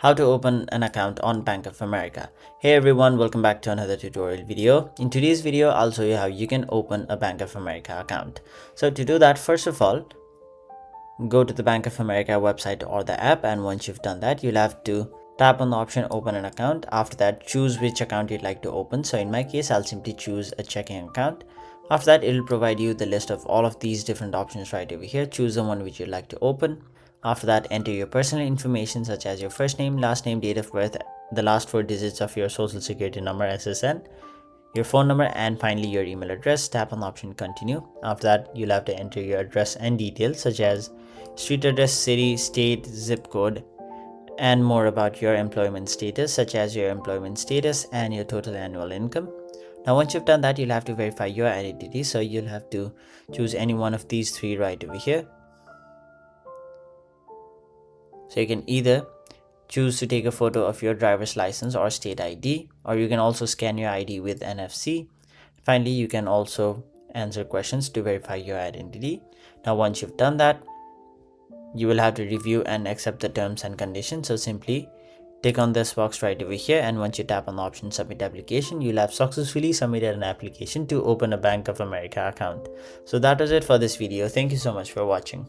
how to open an account on Bank of America. Hey everyone, welcome back to another tutorial video. In today's video, I'll show you how you can open a Bank of America account. So to do that, first of all, go to the Bank of America website or the app, and once you've done that, you'll have to tap on the option open an account. After that, choose which account you'd like to open. So in my case, I'll simply choose a checking account. After that, it'll provide you the list of all of these different options right over here. Choose the one which you'd like to open. After that, enter your personal information such as your first name, last name, date of birth, the last 4 digits of your social security number SSN, your phone number, and finally your email address. Tap on the option continue. After that, you'll have to enter your address and details such as street address, city, state, zip code, and more about your employment status such as your employment status and your total annual income. Now once you've done that, you'll have to verify your identity, so you'll have to choose any one of these 3 right over here. So you can either choose to take a photo of your driver's license or state ID, or you can also scan your ID with NFC. Finally, you can also answer questions to verify your identity. Now once you've done that, you will have to review and accept the terms and conditions. So simply tick on this box right over here, and once you tap on the option submit application, you'll have successfully submitted an application to open a Bank of America account. So that was it for this video. Thank you so much for watching.